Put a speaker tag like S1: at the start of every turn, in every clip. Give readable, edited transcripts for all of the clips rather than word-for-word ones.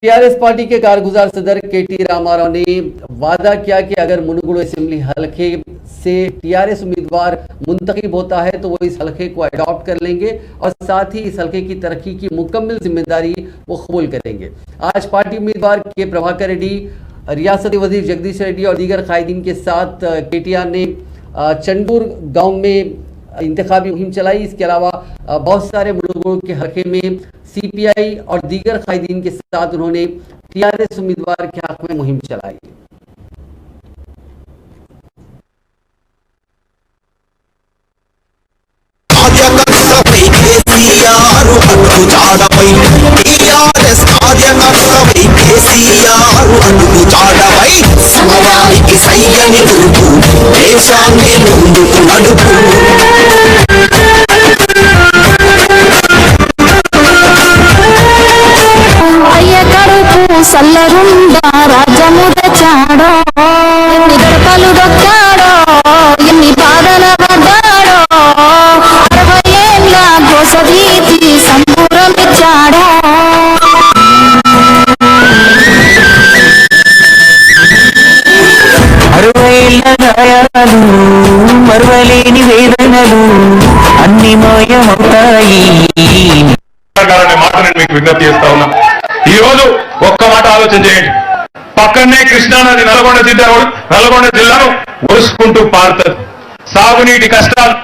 S1: TRS party के कारगुजार सदर केटी रामाराव ने वादा किया कि अगर मुनुगुडु असेंबली हलके से टीआरएस उम्मीदवार मुंतखब होता है तो वो इस हलके को अडॉप्ट कर लेंगे और साथ ही इस हलके की तरक्की की मुकम्मल जिम्मेदारी वो कबूल करेंगे। आज पार्टी उम्मीदवार के प्रभाकर रेड्डी, रियासती वजीर जगदीश रेड्डी और दीगर कायदीन के साथ केटीआर ने चंडूर गांव में इंतखाबी मुहिम चलाई। इसके अलावा बहुत सारे मुनुगुडु के हलके में सीपीआई और दीगर कायदीन के साथ उन्होंने टीआरएस उम्मीदवार के हक में मुहिम चलाई।
S2: సల్లరుండా రాజముద చాడో ఎన్ని గడపలు దొక్కాడో ఎన్ని బాధల పడ్డాడో 60 ఏళ్ళ గోసదీతి సంబూరమిచ్చాడో
S3: మరువలేని వేదనలు అన్ని మాయమవుతాయి
S4: మాట నేను మీకు విజ్ఞప్తి చేస్తా ఉన్నా। ఈ రోజు ఒక్క మాట ఆలోచన చేయండి, పక్కనే కృష్ణానది నల్గొండ జిల్లాను ఒరుసుకుంటూ పారుతుంది। సాగునీటి కష్టాలు,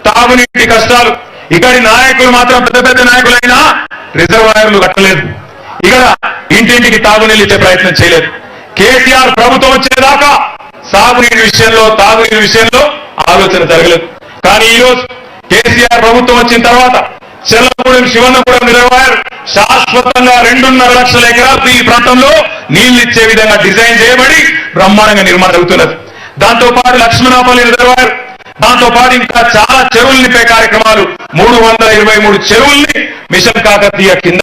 S4: తాగునీటి కష్టాలు, ఇక్కడి నాయకులు మాత్రం పెద్ద పెద్ద నాయకులైనా రిజర్వాయర్లు కట్టలేదు, ఇక్కడ ఇంటింటికి తాగునీళ్ళు ఇచ్చే ప్రయత్నం చేయలేదు। కేసీఆర్ ప్రభుత్వం వచ్చేదాకా సాగునీటి విషయంలో, తాగునీటి విషయంలో ఆలోచన జరగలేదు। కానీ ఈ రోజు కేసీఆర్ ప్రభుత్వం వచ్చిన తర్వాత చెల్లగూడెం, శివన్నగూడెం రిజర్వాయర్ శాశ్వతంగా 2.5 లక్షల ఎకరాలు ఈ ప్రాంతంలో నీళ్లు ఇచ్చే విధంగా డిజైన్ చేయబడి బ్రహ్మాండంగా నిర్మాణం జరుగుతున్నది। దాంతో పాటు లక్ష్మణాపల్లి రిజర్వాయర్, దాంతో పాటు ఇంకా చాలా చెరువులు నింపే కార్యక్రమాలు 323 చెరువుల్ని మిషన్ కాకతీయ కింద